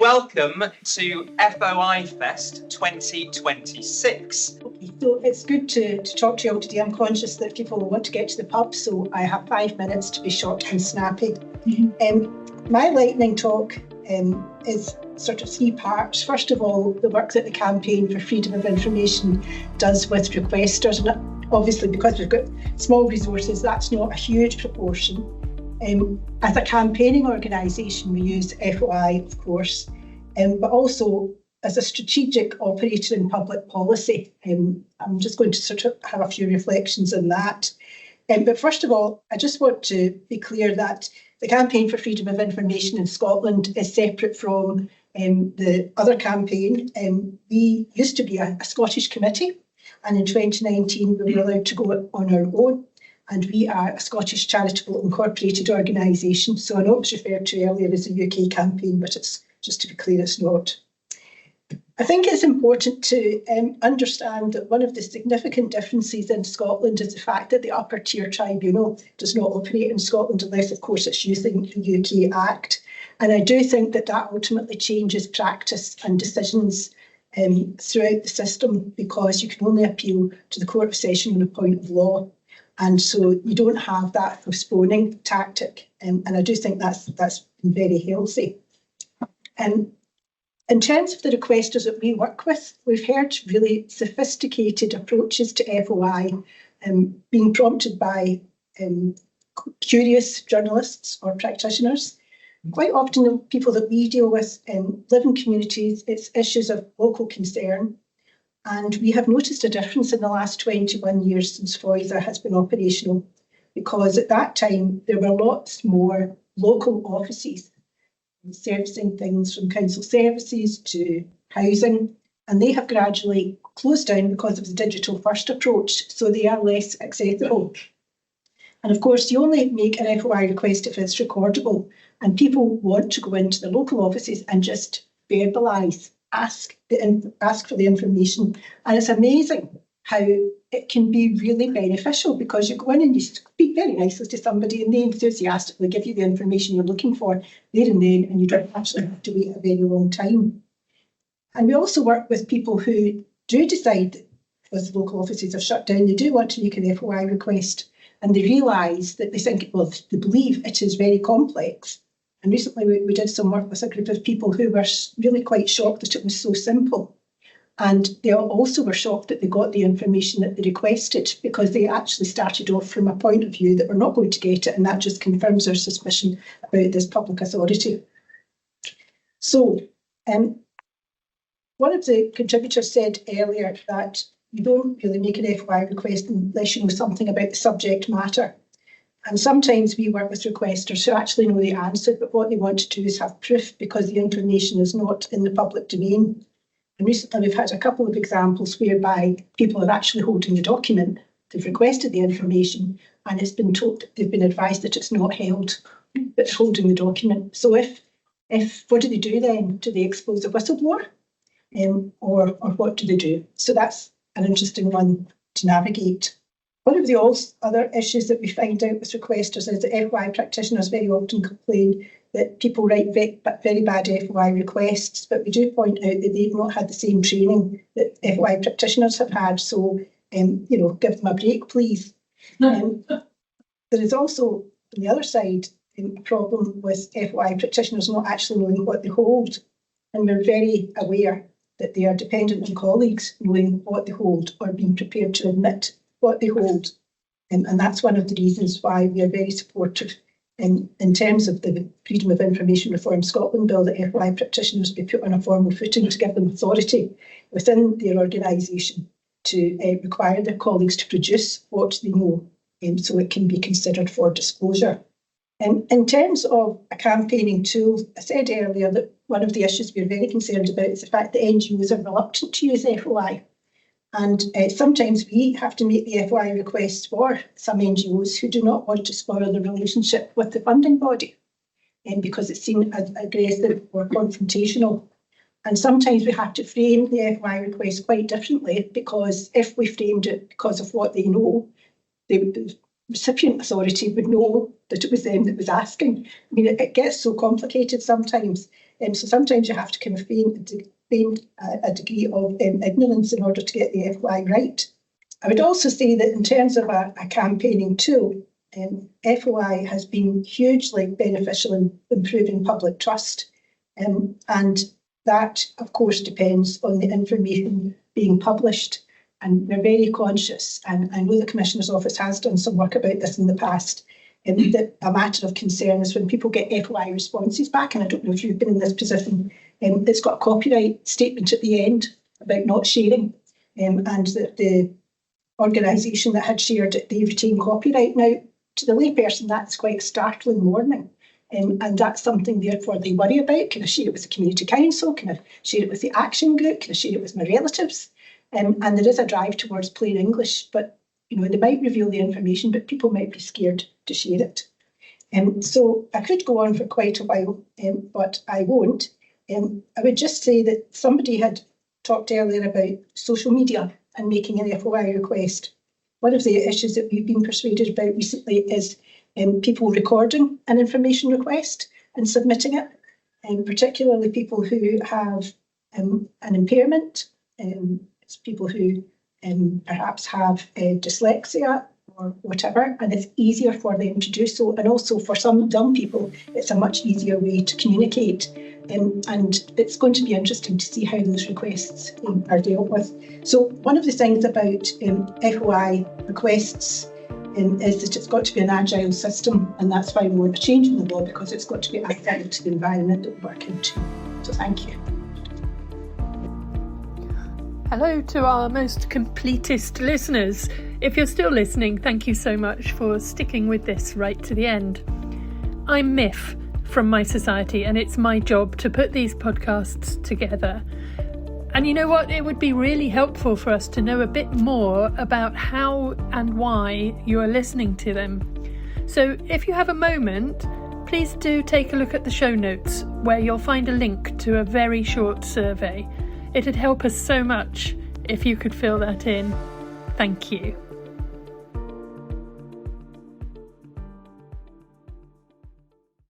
welcome to FOI Fest 2026. So it's good to talk to you all today. I'm conscious that people will want to get to the pub, so I have 5 minutes to be short and snappy. My lightning talk is sort of 3 parts. First of all, the work that the Campaign for Freedom of Information does with requesters. And obviously, because we've got small resources, that's not a huge proportion. As a campaigning organisation, we use FOI, of course, but also as a strategic operator in public policy. I'm just going to sort of have a few reflections on that. But first of all, I just want to be clear that the Campaign for Freedom of Information in Scotland is separate from the other campaign. We used to be a Scottish committee, and in 2019 we were allowed to go on our own. And we are a Scottish charitable incorporated organisation. So I know it was referred to earlier as a UK campaign, but it's just to be clear, it's not. I think it's important to understand that one of the significant differences in Scotland is the fact that the upper tier tribunal does not operate in Scotland unless, of course, it's using the UK Act. And I do think that that ultimately changes practice and decisions throughout the system, because you can only appeal to the Court of Session on a point of law. And so you don't have that postponing tactic. And I do think that's been very healthy. In terms of the requesters that we work with, we've heard really sophisticated approaches to FOI being prompted by curious journalists or practitioners. Quite often the people that we deal with live in communities, it's issues of local concern. And we have noticed a difference in the last 21 years since FOIS has been operational, because at that time there were lots more local offices servicing things from council services to housing, and they have gradually closed down because of the digital first approach, so they are less accessible. And of course, you only make an FOI request if it's recordable, and people want to go into the local offices and just verbalise. Ask for the information, and it's amazing how it can be really beneficial, because you go in and you speak very nicely to somebody and they enthusiastically give you the information you're looking for there and then, and you don't actually have to wait a very long time. And we also work with people who do decide that because local offices have shut down, they do want to make an FOI request, and they realise that they believe it is very complex. And recently we did some work with a group of people who were really quite shocked that it was so simple. And they also were shocked that they got the information that they requested, because they actually started off from a point of view that we're not going to get it, and that just confirms our suspicion about this public authority. So one of the contributors said earlier that you don't really make an FOI request unless you know something about the subject matter. And sometimes we work with requesters who actually know the answer, but what they want to do is have proof, because the information is not in the public domain. And recently we've had a couple of examples whereby people are actually holding the document, they've requested the information, and they've been advised that it's not held, but holding the document. So if what do they do then? Do they expose a whistleblower? Or what do they do? So that's an interesting one to navigate. One of the other issues that we find out with requesters is that FOI practitioners very often complain that people write very bad FOI requests, but we do point out that they've not had the same training that FOI practitioners have had, so give them a break, please. There is also, on the other side, a problem with FOI practitioners not actually knowing what they hold, and we're very aware that they are dependent on colleagues knowing what they hold or being prepared to admit what they hold. And that's one of the reasons why we are very supportive in terms of the Freedom of Information Reform Scotland Bill, that FOI practitioners be put on a formal footing to give them authority within their organisation to require their colleagues to produce what they know, so it can be considered for disclosure. In terms of a campaigning tool, I said earlier that one of the issues we're very concerned about is the fact that NGOs are reluctant to use FOI. And sometimes we have to make the FOI requests for some NGOs who do not want to spoil the relationship with the funding body, because it's seen as aggressive or confrontational. And sometimes we have to frame the FOI request quite differently, because if we framed it because of what they know, the recipient authority would know that it was them that was asking. I mean, it gets so complicated sometimes. So sometimes you have to kind of feign a degree of ignorance in order to get the FOI right. I would also say that in terms of a campaigning tool, FOI has been hugely beneficial in improving public trust. And that, of course, depends on the information being published. And we're very conscious, and I know the Commissioner's Office has done some work about this in the past, that a matter of concern is when people get FOI responses back, and I don't know if you've been in this position, it's got a copyright statement at the end about not sharing, and that the organisation that had shared it, they retain copyright. Now, to the layperson, that's quite a startling warning. And that's something, therefore, they worry about. Can I share it with the community council? Can I share it with the action group? Can I share it with my relatives? And there is a drive towards plain English, but they might reveal the information, but people might be scared to share it. So I could go on for quite a while, but I won't. I would just say that somebody had talked earlier about social media and making an FOI request. One of the issues that we've been persuaded about recently is people recording an information request and submitting it, particularly people who have an impairment. It's people who perhaps have dyslexia or whatever, and it's easier for them to do so. And also for some young people, it's a much easier way to communicate. And it's going to be interesting to see how those requests are dealt with. So one of the things about FOI requests is that it's got to be an agile system, and that's why we want a change in the law, because it's got to be agile to the environment that we work into. So thank you. Hello to our most completist listeners. If you're still listening, thank you so much for sticking with this right to the end. I'm Miff from My Society, and it's my job to put these podcasts together. And you know what? It would be really helpful for us to know a bit more about how and why you are listening to them. So if you have a moment, please do take a look at the show notes, where you'll find a link to a very short survey. It'd help us so much if you could fill that in. Thank you.